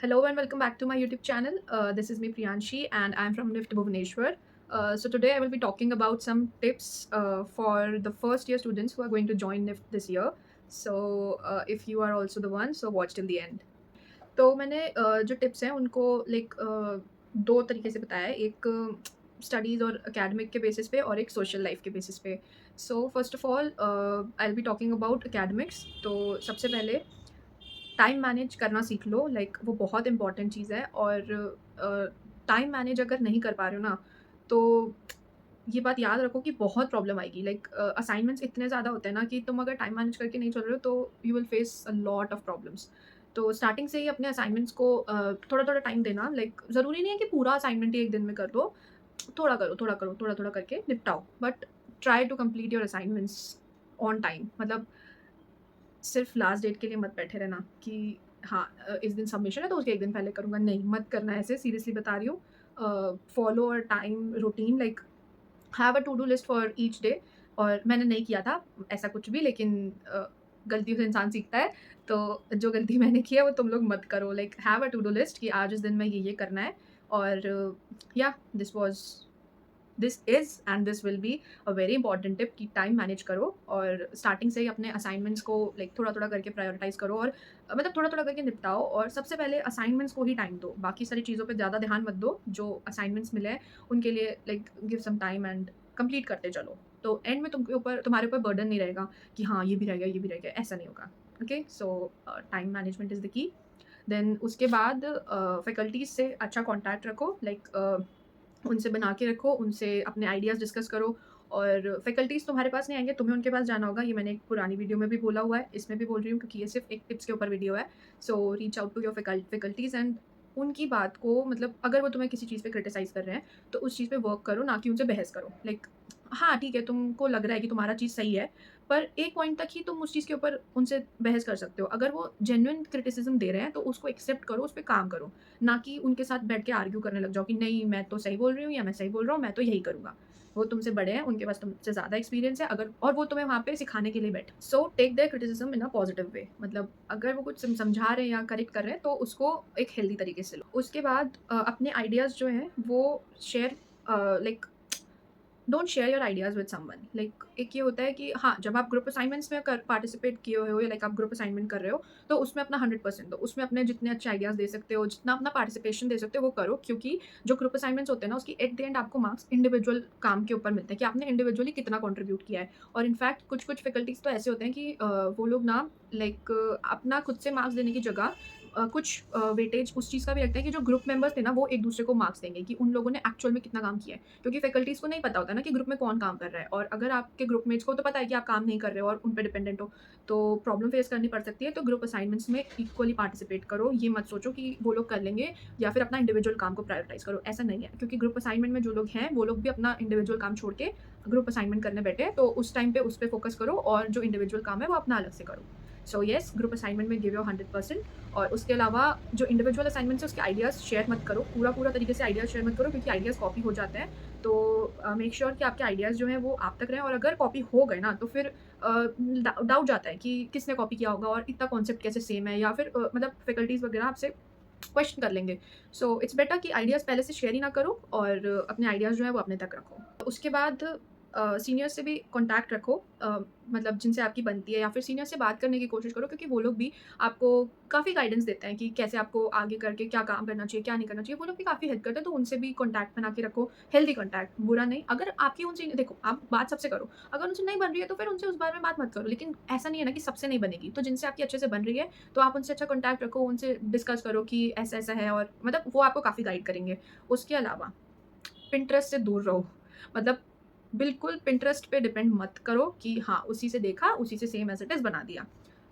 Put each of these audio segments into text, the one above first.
Hello and welcome back to my YouTube channel. This is me Priyanshi and I'm from NIFT Bhubaneswar. So today I will be talking about some tips for the first year students who are going to join NIFT this year. So if you are also the one, so watch till the end. तो मैंने जो tips हैं उनको like दो तरीके से बताया है। एक स्टडीज़ और एकेडमिक के बेसिस पे और एक सोशल लाइफ के बेसिस पे। So first of all I will be talking about academics. तो सबसे पहले टाइम मैनेज करना सीख लो, लाइक वो बहुत इंपॉर्टेंट चीज़ है। और टाइम मैनेज अगर नहीं कर पा रहे हो ना, तो ये बात याद रखो कि बहुत प्रॉब्लम आएगी। लाइक असाइनमेंट्स इतने ज़्यादा होते हैं ना कि तुम अगर टाइम मैनेज करके नहीं चल रहे हो तो you will face a lot of problems. तो स्टार्टिंग से ही अपने असाइनमेंट्स को थोड़ा थोड़ा टाइम देना। लाइक ज़रूरी नहीं है कि पूरा असाइनमेंट ही एक दिन में कर लो। थोड़ा करो, थोड़ा करो, थोड़ा थोड़ा करके निपटाओ, but try to complete your assignments on time. मतलब सिर्फ लास्ट डेट के लिए मत बैठे रहना कि हाँ, इस दिन सबमिशन है तो उसके एक दिन पहले करूँगा। नहीं, मत करना ऐसे, सीरियसली बता रही हूँ। Follow a time routine, like have a to do list for each day. और मैंने नहीं किया था ऐसा कुछ भी, लेकिन गलतियों से इंसान सीखता है। तो जो गलती मैंने की है वो तुम लोग मत करो। Like have a to do list कि आज इस दिन में ये करना है। और या this is and this will be a very important tip कि टाइम मैनेज करो और स्टार्टिंग से ही अपने असाइनमेंट्स को लाइक थोड़ा-थोड़ा करके प्रायोरिटाइज़ करो। और मतलब थोड़ा-थोड़ा करके निपटाओ और सबसे पहले असाइनमेंट्स को ही टाइम दो। बाकी सारी चीज़ों पे ज़्यादा ध्यान मत दो। जो असाइनमेंट्स मिले हैं उनके लिए like give some time and complete करते चलो। तो एंड में तुम्हारे ऊपर बर्डन नहीं रहेगा कि हाँ, ये भी रह गया, ये भी रह गया, ऐसा नहीं होगा। Okay, so time management is the key. Then उसके बाद फैकल्टीज़ से अच्छा कॉन्टैक्ट रखो। लाइक उनसे बना के रखो, उनसे अपने आइडियाज़ डिस्कस करो। और फैकल्टीज़ तुम्हारे पास नहीं आएँगे, तुम्हें उनके पास जाना होगा। ये मैंने एक पुरानी वीडियो में भी बोला हुआ है, इसमें भी बोल रही हूँ क्योंकि ये सिर्फ़ एक टिप्स के ऊपर वीडियो है। So reach out to your faculties and उनकी बात को, मतलब अगर वो तुम्हें किसी चीज़ पे क्रिटिसाइज़ कर रहे हैं, तो उस चीज़ पे वर्क करो, ना कि उनसे बहस करो। लाइक हाँ, ठीक है, तुमको लग रहा है कि तुम्हारा चीज़ सही है, पर एक पॉइंट तक ही तुम उस चीज़ के ऊपर उनसे बहस कर सकते हो। अगर वो जेन्युइन क्रिटिसिज़्म दे रहे हैं, तो उसको एक्सेप्ट करो, उस पे काम करो। ना कि उनके साथ बैठ के आर्ग्यू करने लग जाओ कि नहीं, मैं तो सही बोल रही हूँ या मैं सही बोल रहा हूँ, मैं तो यही करूँगा। वो तुमसे बड़े हैं, उनके पास तुमसे ज़्यादा एक्सपीरियंस है, अगर और वो तुम्हें वहाँ पे सिखाने के लिए बैठे। So take their criticism in a positive way. मतलब अगर वो कुछ समझा रहे हैं या करेक्ट कर रहे हैं तो उसको एक हेल्दी तरीके से लो। उसके बाद अपने आइडियाज़ जो हैं वो share, like don't share your ideas with someone. Like एक ये होता है कि हाँ, जब आप ग्रुप असाइनमेंट्स में कर पार्टिसिपेट किए हुए हो या लाइक आप ग्रुप असाइनमेंट कर रहे हो, तो उसमें अपना 100% दो। उसमें अपने जितने अच्छे आइडियाज़ दे सकते हो, जितना अपना पार्टिसिपेशन दे सकते हो, वो करो। क्योंकि जो ग्रुप असाइनमेंट्स होते हैं ना, उसकी एट द एंड आपको मार्क्स इंडिविजुअल काम के ऊपर मिलते हैं कि आपने इंडिविजुअली कितना कंट्रीब्यूट किया है। और इनफैक्ट कुछ-कुछ फैकल्टीज़ तो ऐसे होते हैं कि वो लोग ना लाइक अपना खुद से मार्क्स देने की जगह कुछ वेटेज उस चीज़ का भी रखते हैं कि जो ग्रुप मेंबर्स थे ना, वो एक-दूसरे को मार्क्स देंगे कि उन लोगों ने एक्चुअल में कितना काम किया है। क्योंकि फैकल्टीज़ को नहीं पता होता ना कि ग्रुप में कौन काम कर रहा है। और अगर आपके ग्रुपमेट्स को तो पता है कि आप काम नहीं कर रहे हो और उन पे डिपेंडेंट हो, तो प्रॉब्लम फेस करनी पड़ सकती है। तो ग्रुप असाइनमेंट्स में इक्वली पार्टिसिपेट करो। ये मत सोचो कि वो लोग कर लेंगे या फिर अपना इंडिविजुअल काम को प्रायोरिटाइज़ करो, ऐसा नहीं है। क्योंकि ग्रुप असाइनमेंट में जो लोग हैं, वो लोग भी अपना इंडिविजुअल काम छोड़ के ग्रुप असाइनमेंट करने बैठे हैं, तो उस टाइम पे उस पे फ़ोकस करो और जो इंडिविजुअल काम है, वो अपना अलग से करो। सो येस, ग्रुप असाइनमेंट में गिव योर 100%। और उसके अलावा जो इंडिविजुअल असाइनमेंट्स है, उसके आइडियाज़ शेयर मत करो। पूरा-पूरा तरीके से आइडियाज़ शेयर मत करो क्योंकि आइडियाज़ कॉपी हो जाते हैं। तो मेक श्योर कि आपके आइडियाज़ जो हैं वो आप तक रहें। और अगर कॉपी हो गए ना, तो फिर डाउट जाता है कि किसने कॉपी किया होगा और इतना कॉन्सेप्ट कैसे सेम है, या फिर मतलब फैकल्टीज़ वगैरह आपसे क्वेश्चन कर लेंगे। सो इट्स बेटर कि आइडियाज़ पहले से शेयर ही ना करो और अपने आइडियाज़ जो हैं वो अपने तक रखो। उसके बाद सीनियर्स से भी कॉन्टैक्ट रखो। मतलब जिनसे आपकी बनती है, या फिर सीनियर से बात करने की कोशिश करो क्योंकि वो लोग भी आपको काफ़ी गाइडेंस देते हैं कि कैसे आपको आगे करके क्या काम करना चाहिए, क्या नहीं करना चाहिए। वो लोग भी काफ़ी हेल्प करते हैं, तो उनसे भी कॉन्टैक्ट बना के रखो। हेल्दी कॉन्टैक्ट, बुरा नहीं। अगर आपकी उनसे देखो, आप बात सबसे करो। अगर उनसे नहीं बन रही है तो फिर उनसे उस बारे में बात मत करो। लेकिन ऐसा नहीं है ना कि सबसे नहीं बनेगी। तो जिनसे आपकी अच्छे से बन रही है, तो आप उनसे अच्छा कॉन्टैक्ट रखो, उनसे डिस्कस करो कि ऐसा-ऐसा है, और मतलब वो आपको काफ़ी गाइड करेंगे। उसके अलावा पिंटरेस्ट से दूर रहो। मतलब बिल्कुल पिंटरेस्ट पे डिपेंड मत करो कि हाँ, उसी से देखा, उसी से सेम एज़ इट इज़ बना दिया।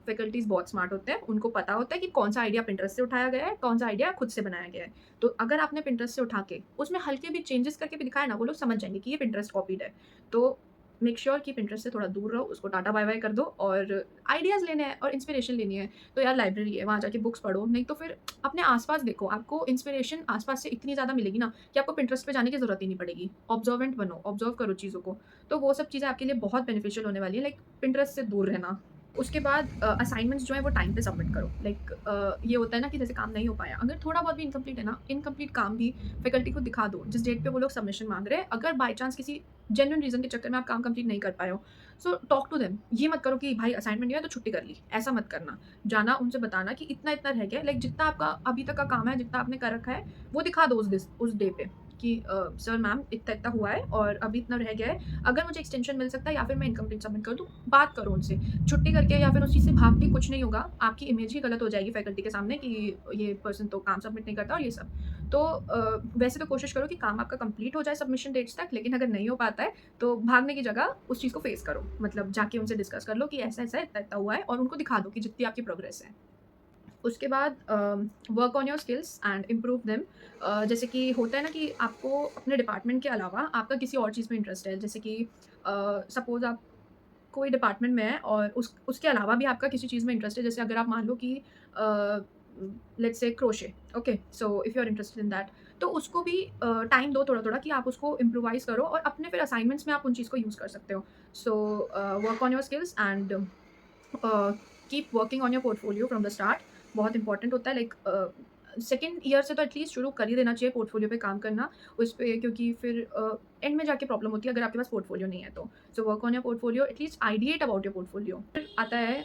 फैकल्टीज़ बहुत स्मार्ट होते हैं, उनको पता होता है कि कौन-सा आइडिया पिंटरेस्ट से उठाया गया है, कौन-सा आइडिया खुद से बनाया गया है। तो अगर आपने पिंटरेस्ट से उठा के उसमें हल्के भी चेंजेस करके भी दिखाए ना, वो लोग समझ जाएँगे कि ये पिंटरेस्ट कॉपीड है। तो मेक श्योर कि पिंटरेस्ट से थोड़ा दूर रहो, उसको टाटा बाय-बाय कर दो। और आइडियाज़ लेने हैं और इंस्पिरेशन लेनी है, तो यार लाइब्रेरी है, वहाँ जाके बुक्स पढ़ो। नहीं तो फिर अपने आस-पास देखो, आपको इंस्पिरेशन आस-पास से इतनी ज़्यादा मिलेगी ना कि आपको पिंटरेस्ट पे जाने की ज़रूरत ही नहीं पड़ेगी। ऑब्जर्वेंट बनो, ऑब्जर्व करो चीज़ों को। तो वो सब चीज़ें आपके लिए बहुत बेनिफिशियल होने वाली हैं, लाइक पिंटरेस्ट से दूर रहना। उसके बाद असाइनमेंट्स जो है वो टाइम पे सबमिट करो। ये होता है ना कि जैसे काम नहीं हो पाया, अगर थोड़ा बहुत भी इनकम्प्लीट है ना, इनकम्प्लीट काम भी फैकल्टी को दिखा दो जिस डेट पे वो लोग सबमिशन मांग रहे हैं। अगर बाय चांस किसी जेन्युइन रीज़न के चक्कर में आप काम कंप्लीट नहीं कर पाए हो, सो टॉक टू देम। ये मत करो कि भाई असाइनमेंट नहीं है तो छुट्टी कर ली, ऐसा मत करना। जाना उनसे बताना कि इतना इतना रह गया, जितना आपका अभी तक का काम है, जितना आपने कर रखा है, वो दिखा दो उस डे पे कि सर मैम इतना इतना हुआ है और अभी इतना रह गया है, अगर मुझे एक्सटेंशन मिल सकता है या फिर मैं इनकम्प्लीट सबमिट कर दूँ। बात करो उनसे। छुट्टी करके या फिर उस चीज़ से भाग के कुछ नहीं होगा, आपकी इमेज ही गलत हो जाएगी फैकल्टी के सामने कि ये पर्सन तो काम सबमिट नहीं करता और ये सब। तो वैसे तो कोशिश करो कि काम आपका कंप्लीट हो जाए सबमिशन डेट्स तक, लेकिन अगर नहीं हो पाता है तो भागने की जगह उस चीज़ को फेस करो। मतलब जाके उनसे डिस्कस कर लो कि ऐसा-ऐसा है, इतना-इतना हुआ है और उनको दिखा दो कि जितनी आपकी प्रोग्रेस है। उसके बाद work on your skills and improve them. जैसे कि होता है ना कि आपको अपने डिपार्टमेंट के अलावा आपका किसी और चीज़ में इंटरेस्ट है। जैसे कि सपोज़ आप कोई डिपार्टमेंट में है और उसके अलावा भी आपका किसी चीज़ में इंटरेस्ट है। जैसे अगर आप मान लो कि let's say crochet, okay, so if you are interested in that, तो उसको भी टाइम दो थोड़ा थोड़ा कि आप उसको इम्प्रोवाइज करो और अपने फिर असाइनमेंट्स में आप उन चीज़ को यूज़ कर सकते हो। So work on your skills and keep working on your portfolio from the start. बहुत इंपॉर्टेंट होता है। सेकेंड ईयर से तो एटलीस्ट शुरू कर ही देना चाहिए पोर्टफोलियो पे काम करना उस पे, क्योंकि फिर एंड में जाके प्रॉब्लम होती है अगर आपके पास पोर्टफोलियो नहीं है तो। So work on your portfolio, at least ideate about your portfolio. फिर आता है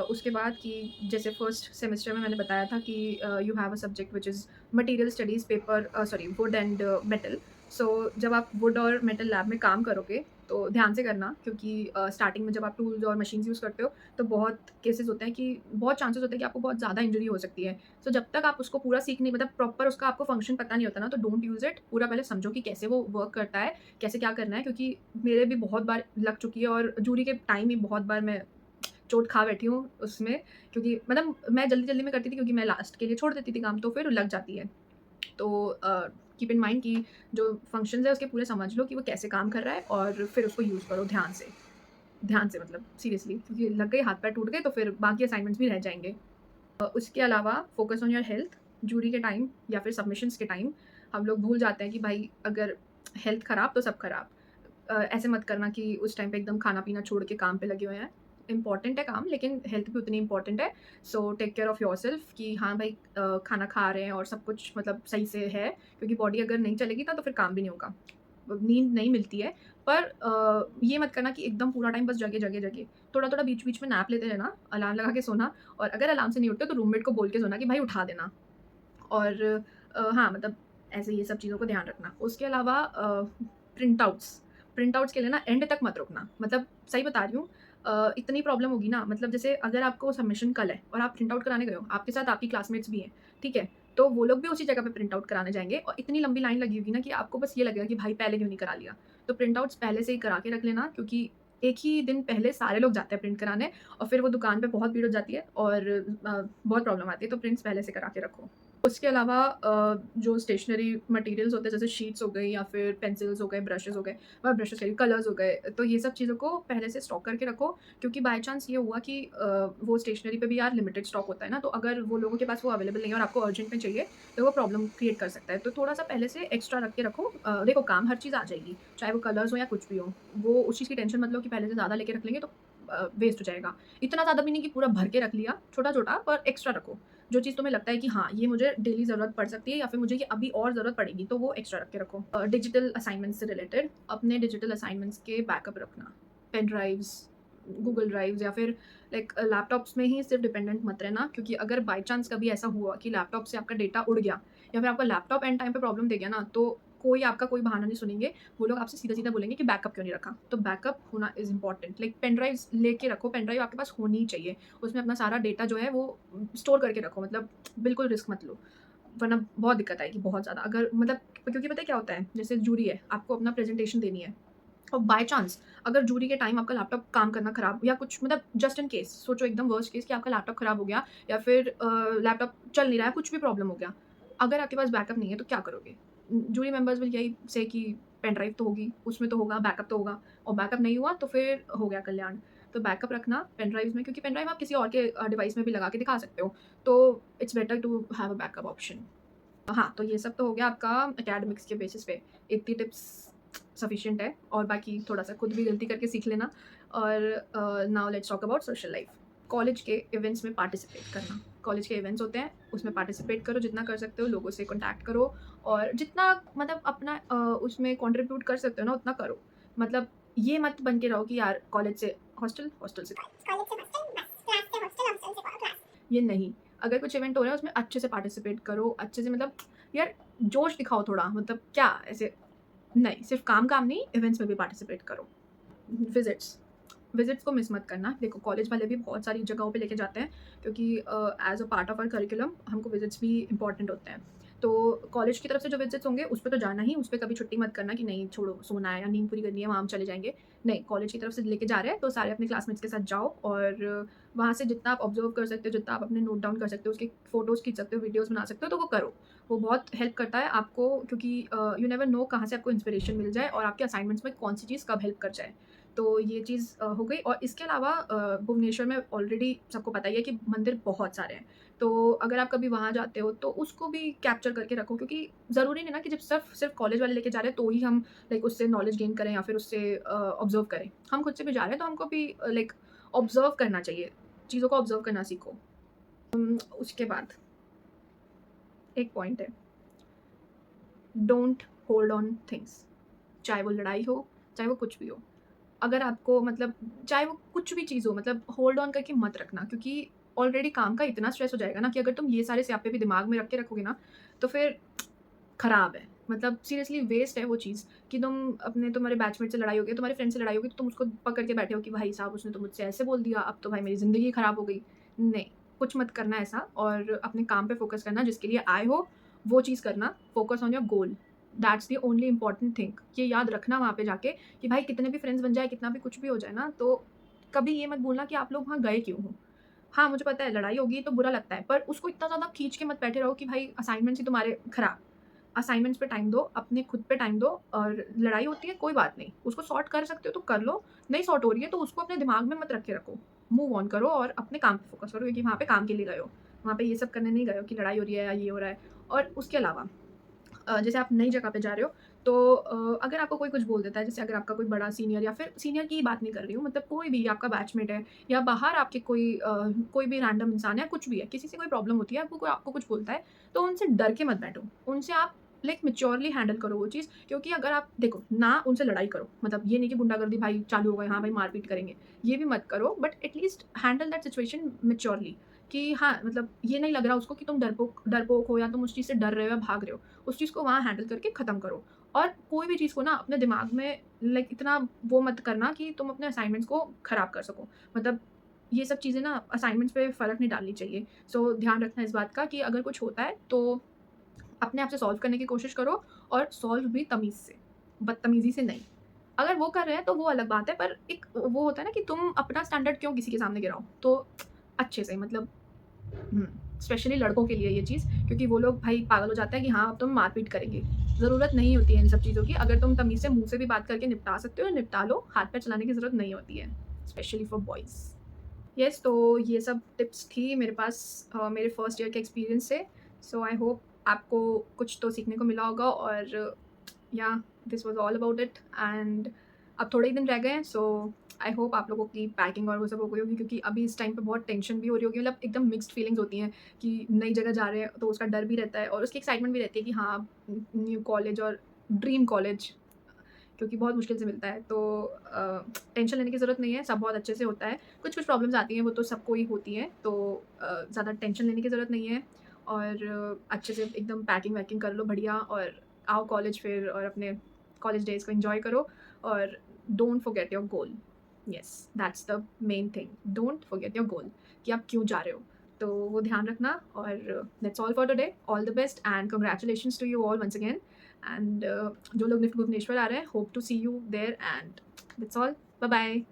उसके बाद कि जैसे फर्स्ट सेमेस्टर में मैंने बताया था कि you have a subject which is material studies, paper sorry wood and metal. So जब आप वुड और मेटल लैब में काम करोगे तो ध्यान से करना, क्योंकि स्टार्टिंग में जब आप टूल्स और मशीन्स यूज़ करते हो तो बहुत केसेस होते हैं कि बहुत चांसेस होते हैं कि आपको बहुत ज़्यादा इंजरी हो सकती है। सो जब तक आप उसको पूरा सीख नहीं, मतलब प्रॉपर उसका आपको फंक्शन पता नहीं होता ना, तो डोंट यूज़ इट। पूरा पहले समझो कि कैसे वो वर्क करता है, कैसे क्या करना है, क्योंकि मेरे भी बहुत बार लग चुकी है और जूरी के टाइम ही बहुत बार मैं चोट खा बैठी हूँ उसमें, क्योंकि मतलब मैं जल्दी-जल्दी में करती थी क्योंकि मैं लास्ट के लिए छोड़ देती थी काम, तो फिर लग जाती है। तो कीप इन माइंड कि जो फंक्शंस है उसके पूरे समझ लो कि वो कैसे काम कर रहा है और फिर उसको यूज़ करो ध्यान से। ध्यान से मतलब सीरियसली, क्योंकि लग गई, हाथ-पैर टूट गए तो फिर बाकी असाइनमेंट्स भी रह जाएँगे। उसके अलावा focus on your health. Jury के टाइम या फिर सबमिशंस के टाइम हम लोग भूल जाते हैं कि भाई अगर हेल्थ खराब तो सब खराब। ऐसे मत करना कि उस टाइम पे एकदम खाना-पीना छोड़ के काम पे लगे हुए हैं। इम्पोर्टेंट है काम, लेकिन हेल्थ भी उतनी इम्पोर्टेंट है। So take care of yourself कि हाँ भाई खाना खा रहे हैं और सब कुछ मतलब सही से है, क्योंकि बॉडी अगर नहीं चलेगी तो फिर काम भी नहीं होगा। नींद नहीं मिलती है, पर ये मत करना कि एकदम पूरा टाइम बस जगे, जगे, जगे। थोड़ा-थोड़ा बीच-बीच में नैप लेते रहना, अलार्म लगा के सोना, और अगर अलार्म से नहीं उठते तो रूममेट को बोल के सोना कि भाई उठा देना। और हाँ, मतलब ऐसे ये सब चीज़ों को ध्यान रखना। उसके अलावा प्रिंट आउट्स, प्रिंट आउट्स के लिए ना एंड तक मत रुकना। मतलब सही बता रही हूँ, इतनी प्रॉब्लम होगी ना, मतलब जैसे अगर आपको सबमिशन कल है और आप प्रिंट आउट कराने गए हो, आपके साथ आपकी क्लासमेट्स भी हैं, ठीक है? तो वो लोग भी उसी जगह पे प्रिंट आउट कराने जाएँगे और इतनी लंबी लाइन लगी होगी ना कि आपको बस ये लगेगा कि भाई पहले क्यों नहीं करा लिया? तो प्रिंट आउट्स पहले से ही करा के रख लेना, क्योंकि एक ही दिन पहले सारे लोग जाते हैं प्रिंट कराने और फिर वो दुकान पे बहुत भीड़ हो जाती है और बहुत प्रॉब्लम आती है, तो प्रिंट्स पहले से करा के रखो। उसके अलावा जो स्टेशनरी मटेरियल्स होते हैं जैसे शीट्स हो गई या फिर पेंसिल्स हो गए, ब्रशेज़ हो गए, ब्रशेज़ कह रही हूँ, कलर्स हो गए, तो ये सब चीज़ों को पहले से स्टॉक करके रखो, क्योंकि बाय चांस ये हुआ कि वो स्टेशनरी पे भी यार लिमिटेड स्टॉक होता है ना, तो अगर वो लोगों के पास वो अवेलेबल नहीं है और आपको अर्जेंट में चाहिए, तो वो प्रॉब्लम क्रिएट कर सकता है। तो थोड़ा-सा पहले से एक्स्ट्रा रख के रखो। देखो काम हर चीज़ आ जाएगी, चाहे वो कलर्स हो या कुछ भी हो। वो उस चीज़ की टेंशन मत लो कि पहले से ज़्यादा लेके रख लेंगे तो वेस्ट हो जाएगा। इतना ज़्यादा भी नहीं कि पूरा भर के रख लिया, छोटा-छोटा पर एक्स्ट्रा रखो। जो चीज़ तुम्हें लगता है कि हाँ, ये मुझे डेली ज़रूरत पड़ सकती है या फिर मुझे ये अभी और ज़रूरत पड़ेगी, तो वो एक्स्ट्रा रख के रखो। डिजिटल असाइनमेंट्स से रिलेटेड अपने डिजिटल असाइनमेंट्स के बैकअप रखना। पेन ड्राइव्स, गूगल ड्राइव्स या फिर लैपटॉप्स में ही सिर्फ डिपेंडेंट मत रहना, क्योंकि अगर बाय चांस कभी ऐसा हुआ कि लैपटॉप से आपका डेटा उड़ गया या फिर आपका लैपटॉप एंड टाइम पे प्रॉब्लम दे गया ना, तो कोई आपका कोई बहाना नहीं सुनेंगे। वो लोग आपसे सीधा-सीधा बोलेंगे कि बैकअप क्यों नहीं रखा? तो बैकअप होना इज़ इम्पोर्टेंट। पेन ड्राइव्स लेके रखो, पेन ड्राइव आपके पास होनी ही चाहिए। उसमें अपना सारा डेटा जो है वो स्टोर करके रखो, मतलब बिल्कुल रिस्क मत लो, वरना बहुत दिक्कत आएगी बहुत ज़्यादा। अगर मतलब क्योंकि पता है क्या होता है, जैसे जूरी है, आपको अपना प्रेज़ेंटेशन देनी है और बाय चांस अगर जूरी के टाइम आपका लैपटॉप काम करना खराब या कुछ, मतलब जस्ट इन केस सोचो, एकदम वर्स्ट केस कि आपका लैपटॉप खराब हो गया या फिर लैपटॉप चल नहीं रहा है, कुछ भी प्रॉब्लम हो गया। अगर आपके पास बैकअप नहीं है तो क्या करोगे? जूरी मेंबर्स विल यही से कि पेन ड्राइव तो होगी, उसमें तो होगा, बैकअप तो होगा, और बैकअप नहीं हुआ तो फिर हो गया कल्याण। तो बैकअप रखना पेन ड्राइव्स में, क्योंकि पेन ड्राइव आप किसी और के डिवाइस में भी लगा के दिखा सकते हो। तो it's better to have a backup option. हाँ, तो ये सब तो हो गया आपका एकेडमिक्स के बेसिस पे। इतनी टिप्स सफिशिएंट है और बाकी थोड़ा-सा खुद भी गलती करके सीख लेना। और now let's talk about social life. College के इवेंट्स में पार्टिसिपेट करना। कॉलेज के इवेंट्स होते हैं, उसमें पार्टिसिपेट करो, जितना कर सकते हो, लोगों से कॉन्टैक्ट करो और जितना मतलब अपना उसमें कंट्रीब्यूट कर सकते हो ना उतना करो। मतलब ये मत बन के रहो कि यार कॉलेज से हॉस्टल, हॉस्टल से कॉलेज से हॉस्टल, बस क्लास से हॉस्टल, हॉस्टल से क्लास। ये नहीं, अगर कुछ इवेंट हो रहा है उसमें अच्छे से पार्टिसिपेट करो, अच्छे से मतलब यार जोश दिखाओ थोड़ा, मतलब क्या ऐसे नहीं, सिर्फ काम नहीं, इवेंट्स में भी पार्टिसिपेट करो। विजिट्स को मिस मत करना। देखो कॉलेज वाले भी बहुत सारी जगहों पे लेके जाते हैं क्योंकि as a part of our curriculum हमको विजिट्स भी इंपॉर्टेंट होते हैं। तो कॉलेज की तरफ से जो विजिट्स होंगे उस पर तो जाना ही, उस पर कभी छुट्टी मत करना कि नहीं छोड़ो सोना है या नींद पूरी करनी है वहाँ हम चले जाएंगे। नहीं, कॉलेज की तरफ से लेके जा रहे हैं तो सारे अपने क्लासमेट्स के साथ जाओ और वहाँ से जितना आप ऑब्जर्व कर सकते हो, जितना आप अपने नोट डाउन कर सकते हो, उसकी फ़ोटोज़ खींच सकते हो, वीडियोज़ बना सकते हो तो वो करो। वो बहुत हेल्प करता है आपको क्योंकि यू नेवर नो कहाँ से आपको इंस्पिरेशन मिल जाए और आपके असाइनमेंट्स में कौन सी चीज़ कब हेल्प कर जाए। तो ये चीज़ हो गई और इसके अलावा भुवनेश्वर में ऑलरेडी सबको पता ही है कि मंदिर बहुत सारे हैं। तो अगर आप कभी वहाँ जाते हो तो उसको भी कैप्चर करके रखो क्योंकि ज़रूरी नहीं ना कि जब सिर्फ़ कॉलेज वाले लेके जा रहे हैं तो ही हम लाइक उससे नॉलेज गेन करें या फिर उससे ऑब्ज़र्व करें। हम खुद से भी जा रहे हैं तो हमको भी लाइक ऑब्ज़र्व करना चाहिए, चीज़ों को ऑब्ज़र्व करना सीखो। उसके बाद एक पॉइंट है, डोंट होल्ड ऑन थिंग्स। चाहे वो लड़ाई हो, चाहे वो कुछ भी हो। अगर आपको मतलब चाहे वो कुछ भी चीज़ हो मतलब होल्ड ऑन करके मत रखना क्योंकि ऑलरेडी काम का इतना स्ट्रेस हो जाएगा ना कि अगर तुम ये सारे स्यापे भी दिमाग में रख के रखोगे ना तो फिर खराब है। मतलब सीरियसली वेस्ट है वो चीज़ कि तुम्हारे बैचमेट से लड़ाई हो गई, तुम्हारे फ्रेंड से लड़ाई हो गई तो तुम उसको पकड़ के बैठे हो कि भाई साहब उसने तो मुझसे ऐसे बोल दिया, अब तो भाई मेरी ज़िंदगी खराब हो गई। नहीं, कुछ मत करना ऐसा और अपने काम पे फ़ोकस करना, जिसके लिए आए हो वो चीज़ करना, focus on your goal. That's the only important thing. ये याद रखना वहाँ पे जाके कि भाई कितने भी फ्रेंड्स बन जाए, कितना भी कुछ भी हो जाए ना, तो कभी ये मत भूलना कि आप लोग वहाँ गए क्यों हो। हाँ, मुझे पता है लड़ाई होगी तो बुरा लगता है, पर उसको इतना ज़्यादा खींच के मत बैठे रहो कि भाई असाइनमेंट्स ही तुम्हारे खराब। असाइनमेंट्स पे टाइम दो, अपने खुद पे टाइम दो और लड़ाई होती है कोई बात नहीं, उसको सॉर्ट कर सकते हो तो कर लो, नहीं सॉर्ट हो रही है तो उसको अपने दिमाग में मत रख के रखो। मूव ऑन करो और अपने काम पे फ़ोकस करो क्योंकि वहाँ पे काम के लिए गए हो। वहाँ पे ये सब करने नहीं गए हो कि लड़ाई हो रही है या ये हो रहा है। और उसके अलावा जैसे आप नई जगह पे जा रहे हो तो अगर आपको कोई कुछ बोल देता है, जैसे अगर आपका कोई बड़ा सीनियर या फिर सीनियर की ही बात नहीं कर रही हूँ, मतलब कोई भी आपका बैचमेट है या बाहर आपके कोई भी रैंडम इंसान है, कुछ भी है, किसी से कोई प्रॉब्लम होती है, आपको कोई आपको कुछ बोलता है, तो उनसे डर के मत बैठो। उनसे आप लाइक मैच्योरली हैंडल करो वो चीज़ क्योंकि अगर आप देखो ना उनसे लड़ाई करो, मतलब ये नहीं कि गुंडागर्दी भाई चालू हो गए, हाँ भाई मारपीट करेंगे, ये भी मत करो but at least handle that situation maturely कि हाँ, मतलब ये नहीं लग रहा उसको कि तुम डरपोक हो या तुम उस चीज़ से डर रहे हो या भाग रहे हो। उस चीज़ को वहाँ हैंडल करके ख़त्म करो और कोई भी चीज़ को ना अपने दिमाग में लाइक इतना वो मत करना कि तुम अपने असाइनमेंट्स को ख़राब कर सको। मतलब ये सब चीज़ें ना असाइनमेंट्स पे फ़र्क नहीं डालनी चाहिए। सो ध्यान रखना इस बात का कि अगर कुछ होता है तो अपने आप से सॉल्व करने की कोशिश करो और सॉल्व भी तमीज़ से, बदतमीज़ी से नहीं। अगर वो कर रहे हैं तो वो अलग बात है, पर एक वो होता है ना कि तुम अपना स्टैंडर्ड क्यों किसी के सामने गिराओ? तो अच्छे से मतलब हुँ, स्पेशली लड़कों के लिए ये चीज़ क्योंकि वो लोग भाई पागल हो जाते हैं कि हाँ, अब तुम मारपीट करेंगे। ज़रूरत नहीं होती है इन सब चीज़ों की, अगर तुम तमीज़ से मुँह से भी बात करके निपटा सकते हो, निपटा लो, हाथ-पैर चलाने की ज़रूरत नहीं होती है, स्पेशली फॉर बॉयज़। येस, तो ये सब टिप्स थी मेरे पास मेरे फर्स्ट ईयर के एक्सपीरियंस से। सो आई होप आपको कुछ तो सीखने को मिला होगा और या this was all about it and अब थोड़े ही दिन रह गए हैं सो आई होप आप लोगों की पैकिंग और वो सब हो गई होगी क्योंकि अभी इस टाइम पे बहुत टेंशन भी हो रही होगी, मतलब एकदम मिक्स्ड फीलिंग्स होती हैं कि नई जगह जा रहे हैं तो उसका डर भी रहता है और उसकी एक्साइटमेंट भी रहती है कि हाँ, न्यू कॉलेज और ड्रीम कॉलेज क्योंकि बहुत मुश्किल से मिलता है तो टेंशन लेने की ज़रूरत नहीं है, सब बहुत अच्छे से होता है। कुछ-कुछ प्रॉब्लम्स आती हैं वो तो सबको ही होती हैं तो ज़्यादा टेंशन लेने की ज़रूरत नहीं है और अच्छे से एकदम पैकिंग-वैकिंग कर लो बढ़िया और आओ कॉलेज फिर और अपने कॉलेज डेज़ को एन्जॉय करो और don't forget your goal. Yes, that's the main thing, don't forget your goal कि आप क्यों जा रहे हो। तो वो ध्यान रखना और that's all for today. All the best and congratulations to you all once again and जो लोग निफ्ट भुवनेश्वर आ रहे हैं, hope to see you there and that's all. Bye bye.